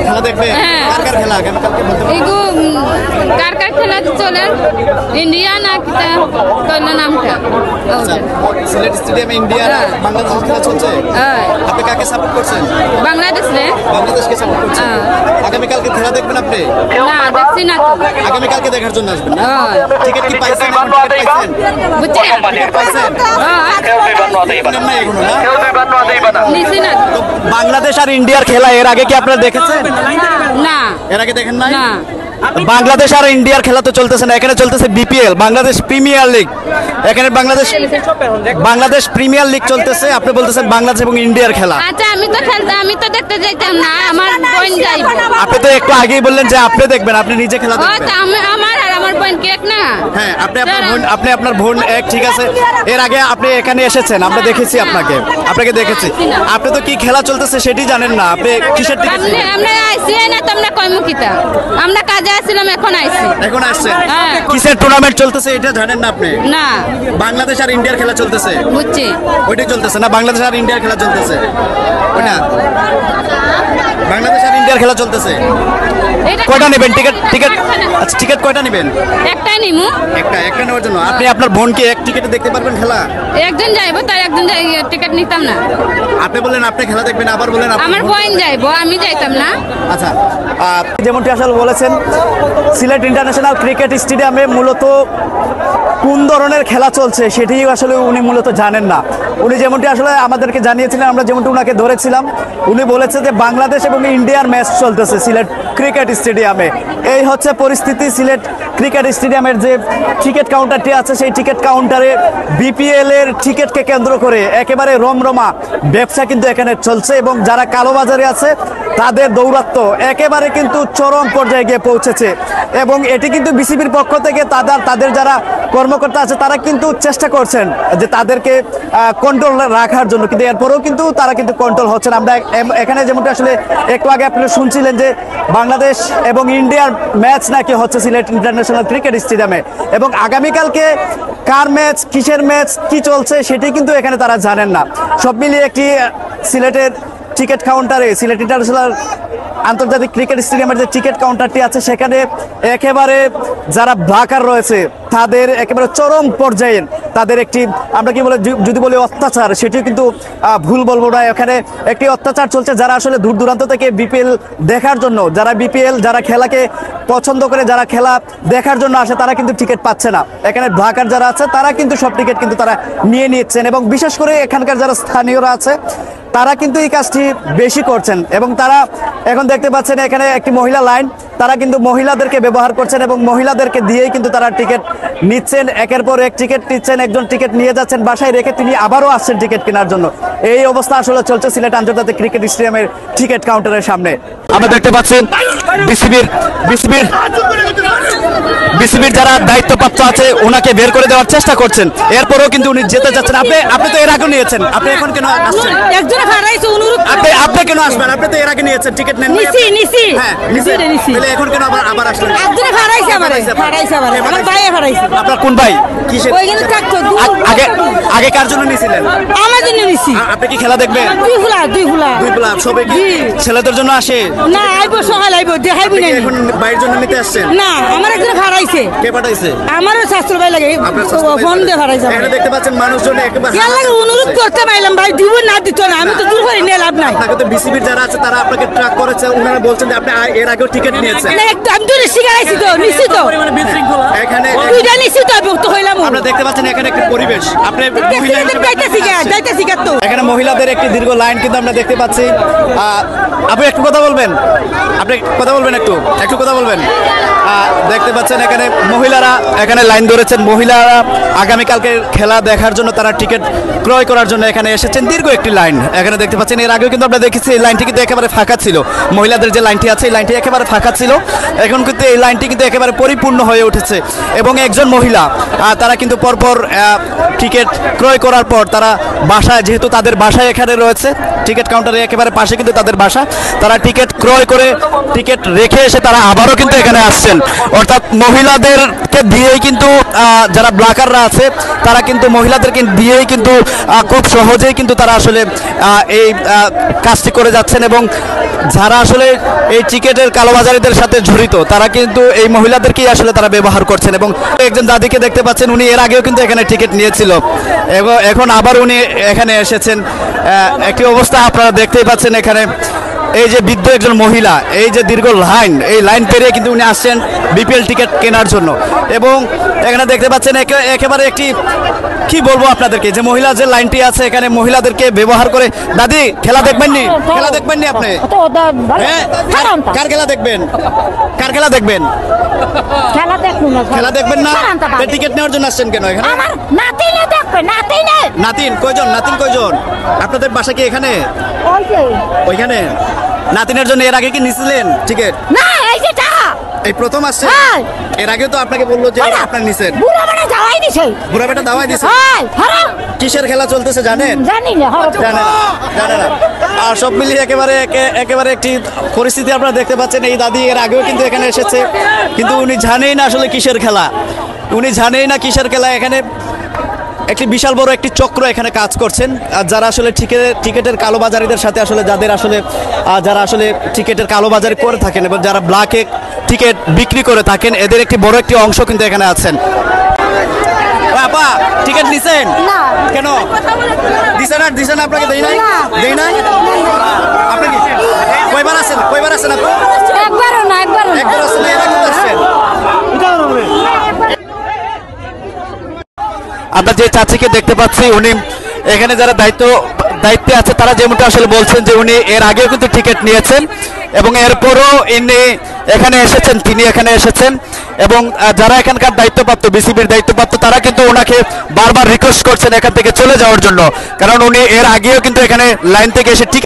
খেলা দেখবে কার কার খেলা আগামীকালকে বলতে পারবেন? এগো কার কার খেলা চলে ইন্ডিয়া না কিতা কইলা নামটা আচ্ছা সিলেট স্টেডিয়ামে ইন্ডিয়া বাংলাদেশের খেলা চলছে আপনি কাকে সাপোর্ট করছেন? বাংলাদেশ রে বাংলাদেশকে সাপোর্ট করছেন আগামীকালকে খেলা দেখবেন আপনি? না দেখছি না তো আগামীকালকে দেখার জন্য আসবেন টিকিট কি পাইছেন? বুঝছি পাইছেন না এগুলো না নিছি না তো বাংলাদেশ আর ইন্ডিয়ার খেলা এর আগে কি আপনারা দেখেছেন? না এর আগে দেখেন নাই? না বাংলাদেশ আর ইন্ডিয়ার খেলা তো চলতেছে না এখানে চলতেছে বিপিএল বাংলাদেশ প্রিমিয়ার লিগ এখানে বাংলাদেশ প্রিমিয়ার লিগ চলতেছে আপনি বলতেছেন বাংলাদেশ এবং ইন্ডিয়ার খেলা আচ্ছা আমি তো দেখতে যাইতাম না আমার বোন যাইবো আপনি তো একটু আগেই বললেন যে আপনি দেখবেন আপনি নিজে খেলা ও দেখবেন তো আমার বোন কেক না হ্যাঁ আপনি আপনার বোন এক ঠিক আছে এর আগে আপনি এখানে এসেছেন আমরা দেখেছি আপনাকে দেখেছি আপনি তো কি খেলা চলতেছে সেটি জানেন না আপনি কিসের টিকিট আমরা আইছি না তোমরা কইমুকিতা আমরা কাজে আসছিলাম এখন আসছেন কিসের টুর্নামেন্ট চলতেছে এটা জানেন না আপনি? না বাংলাদেশ আর ইন্ডিয়ার খেলা চলতেছে বুঝছি ওইটাই চলতেছে না বাংলাদেশ আর ইন্ডিয়ার খেলা চলতেছে ওইটা বাংলাদেশ আর ইন্ডিয়ার খেলা চলতেছে কয়টা নেবেন টিকিট আচ্ছা টিকিট কয়টা নেবেন? একটাই নিমু একটা নেওয়ার জন্য আপনি আপনার বোনকে এক টিকিটে দেখতে পারবেন খেলা? একজন যাইবো তাই একজন টিকিট নিতাম না আপনি বললেন আপনি খেলা দেখবেন আবার বলেন আমার বোন যাইবো আমি যাইতাম না আচ্ছা যেমনটি আসলে বলেছেন সিলেট ইন্টারন্যাশনাল ক্রিকেট স্টেডিয়ামে মূলত কোন ধরনের খেলা চলছে সেটি আসলে উনি মূলত জানেন না উনি যেমনটি আসলে আমাদেরকে জানিয়েছিলেন আমরা যেমনটি উনাকে ধরেছিলাম উনি বলেছে যে বাংলাদেশ এবং ইন্ডিয়ার ম্যাচ চলতেছে সিলেট ক্রিকেট স্টেডিয়ামে এই হচ্ছে পরিস্থিতি সিলেট ক্রিকেট স্টেডিয়ামের যে টিকিট কাউন্টারটি আছে সেই টিকিট কাউন্টারে বিপিএল এর টিকিটকে কেন্দ্র করে একেবারে রমরমা ব্যবসা কিন্তু এখানে চলছে এবং যারা কালোবাজারে আছে তাদের দৌরাত্ম্য একেবারে কিন্তু চরম পর্যায়ে গিয়ে পৌঁছেছে এবং এটি কিন্তু বিসিবির পক্ষ থেকে তাদের যারা কর্মকর্তা আছে তারা কিন্তু চেষ্টা করছেন যে তাদেরকে কন্ট্রোল রাখার জন্য কিন্তু এরপরেও কিন্তু তারা কিন্তু কন্ট্রোল হচ্ছেন আমরা এখানে যেমনটা আসলে একটু আগে আপনারা শুনছিলেন যে বাংলাদেশ এবং ইন্ডিয়ার ম্যাচ নাকি হচ্ছে সিলেট ইন্টারন্যাশনাল ক্রিকেট স্টেডিয়ামে এবং আগামীকালকে কার ম্যাচ কিসের ম্যাচ কি চলছে সেটি কিন্তু এখানে তারা জানেন না সব মিলিয়ে একটি সিলেটের টিকিট কাউন্টারে সিলেট ইন্টারন্যাশনাল আন্তর্জাতিক ক্রিকেট স্টেডিয়ামের যে টিকিট কাউন্টারটি আছে সেখানে একেবারে যারা ব্লাকার রয়েছে তাদের একেবারে চরম পর্যায়ে তাদের একটি আমরা কি বলে যদি বলি অত্যাচার সেটিও কিন্তু ভুল বলবো না এখানে একটি অত্যাচার চলছে যারা আসলে দূর দূরান্ত থেকে বিপিএল দেখার জন্য যারা খেলাকে পছন্দ করে যারা খেলা দেখার জন্য আসে তারা কিন্তু টিকিট পাচ্ছে না এখানে ব্লাকার যারা আছে তারা কিন্তু সব টিকিট কিন্তু তারা নিয়ে নিচ্ছেন এবং বিশেষ করে এখানকার যারা স্থানীয়রা আছে তারা কিন্তু এই কাজটি বেশি করছেন এবং তারা এখন দেখতে পাচ্ছেন এখানে একটি মহিলা লাইন তারা কিন্তু মহিলাদেরকে ব্যবহার করছেন এবং মহিলাদেরকে দিয়েই কিন্তু তারা টিকিট নিচ্ছেন একের পর এক টিকিট নিচ্ছেন একজন টিকিট নিয়ে যাচ্ছেন বাসায় রেখে তিনি আবারও আসছেন টিকিট কেনার জন্য এই অবস্থা আসলে চলছে সিলেট আন্তর্জাতিক ক্রিকেট স্টেডিয়ামের টিকিট কাউন্টারের সামনে আমরা দেখতে পাচ্ছেন বিসিবির যারা দায়িত্বপ্রাপ্ত আছে ওনাকে বের করে দেওয়ার চেষ্টা করছেন এরপরেও কিন্তু উনি যেতে যাচ্ছেন আপনি তো এর আগে নিয়েছেন আপনি এখন কেন আসছেন আপনি কেন আসবেন আপনি তো এর আগে নিয়েছেন টিকিট নেন নিছি হ্যাঁ তাহলে এখন কেন আবার আসলেন আপনার কোন ভাই কিসের আগে কার জন্য নিয়েছিলেন আমার জন্য নিছি আপনি কি খেলা দেখবেন দুই ফুলা সবাই কি ছেলেদের জন্য আসে না আইবো সকাল আইবো দেখাইবি না এখন বাইরের জন্য নিতে আসছেন না আমার একজন ভাড়াইছে কে পাঠাইছে আমারও শাস্ত্র ভাই লাগে ফোন দিয়ে ভাড়াইছে এখানে দেখতে পাচ্ছেন মানুষজন একেবারে অনুরোধ করতে পাইলাম ভাই দিব না দিত না আমি তো দূর করে নিয়ে লাভ নাই আপনাকে তো বিসিবির যারা আছে তারা আপনাকে ট্র্যাক করেছে ওনারা বলছেন যে আপনি এর আগেও টিকিট নিয়েছেন না একটু আমি তো শিখাইছি তো নিশ্চিত এখানে দুইটা নিশ্চিত ভক্ত হইলাম আমরা দেখতে পাচ্ছেন এখানে একটা পরিবেশ আপনি যাইতেছি এখানে মহিলাদের একটি দীর্ঘ লাইন কিন্তু আমরা দেখতে পাচ্ছি আপনি একটু কথা বলবেন একটু কথা বলবেন দেখতে পাচ্ছেন এখানে মহিলারা এখানে লাইন ধরেছেন মহিলারা আগামীকালকে খেলা দেখার জন্য তারা টিকিট ক্রয় করার জন্য এখানে এসেছেন দীর্ঘ একটি লাইন এখানে দেখতে পাচ্ছেন এর আগেও কিন্তু আমরা দেখেছি এই লাইনটি কিন্তু একেবারে ফাঁকা ছিল মহিলাদের যে লাইনটি আছে এই লাইনটি একেবারে ফাঁকা ছিল এখন কিন্তু এই লাইনটি কিন্তু একেবারে পরিপূর্ণ হয়ে উঠেছে এবং একজন মহিলা তারা কিন্তু পরপর টিকিট ক্রয় করার পর তারা বাসায় যেহেতু তাদের বাসায় এখানে রয়েছে টিকিট কাউন্টারে একেবারে পাশে কিন্তু তাদের বাসা তারা টিকিট ক্রয় করে টিকিট রেখে এসে তারা আবারও কিন্তু এখানে আসছেন। অর্থাৎ মহিলাদেরকে দিয়েই কিন্তু যারা ব্লাকাররা আছে তারা কিন্তু মহিলাদেরকে দিয়েই কিন্তু খুব সহজেই কিন্তু তারা আসলে এই কাজটি করে যাচ্ছেন, এবং যারা আসলে এই টিকিটের কালোবাজারিদের সাথে জড়িত তারা কিন্তু এই মহিলাদেরকেই আসলে তারা ব্যবহার করছেন। এবং একজন দাদিকে দেখতে পাচ্ছেন, উনি এর আগেও কিন্তু এখানে টিকিট নিয়েছিল এবং এখন আবার উনি এখানে এসেছেন। একটি অবস্থা আপনারা দেখতেই পাচ্ছেন এখানে। এই যে বৃদ্ধ একজন মহিলা, এই যে দীর্ঘ লাইন, এই লাইন পেরিয়ে কিন্তু উনি আসছেন বিপিএল টিকিট কেনার জন্য। এবং এখানে দেখতে পাচ্ছেন একেবারে একটি কি বলবো আপনাদেরকে, যে মহিলা যে লাইনটি আছে এখানে মহিলাদেরকে ব্যবহার করে। দাদি খেলা দেখবেননি? খেলা দেখবেননি আপনি? হ্যাঁ, কার খেলা দেখবেন? কার খেলা দেখবেন? খেলা দেখবেন না? টিকিট নেওয়ার জন্য আসছেন কেন এখানে? নাতিন কয়জন? নাতিন কয়জন? আপনাদের বাসা কি এখানে? ওইখানে। নাতিনের জন্য এর আগে কি নিছিলেন টিকিট? এই প্রথম আসছে? এর আগে তো আপনাকে বললো যে আপনার নিছেন। বুড়া বেটা দাওয়াই দিছে। কিসের খেলা চলতেছে জানেন? জানে না। আর সব মিলিয়ে একেবারে একটি পরিস্থিতি আপনারা দেখতে পাচ্ছেন। এই দাদি এর আগেও কিন্তু এখানে এসেছে, কিন্তু উনি জানেই না আসলে কিসের খেলা। উনি জানেই না কিসের খেলা। এখানে একটি বিশাল বড় একটি চক্র এখানে কাজ করছেন, আর যারা আসলে টিকিটের কালোবাজারিদের সাথে আসলে যারা আসলে টিকিটের কালোবাজারি করে থাকেন এবং যারা ব্ল্যাকে টিকিট বিক্রি করে থাকেন, এদের একটি বড় একটি অংশ কিন্তু এখানে আছেন। আপা টিকিট নিছেন? কেন দিছেন? আপনাকে দেই নাই? আপনি কয়বার আছেন আপনি? একবার আছেন। এর আগে আসছেন? আমরা যে চাচিকে দেখতে পাচ্ছি, উনি এখানে যারা দায়িত্বে আছে তারা যেমনটা আসলে বলছেন যে উনি এর আগেও কিন্তু টিকিট নিয়েছেন এবং এরপরও তিনি এখানে এসেছেন এবং যারা এখানকার দায়িত্বপ্রাপ্ত, বিসিবির দায়িত্বপ্রাপ্ত, তারা কিন্তু ওনাকে বারবার রিকোয়েস্ট করছেন এখান থেকে চলে যাওয়ার জন্য, কারণ উনি এর আগেও কিন্তু এখানে লাইন থেকে এসে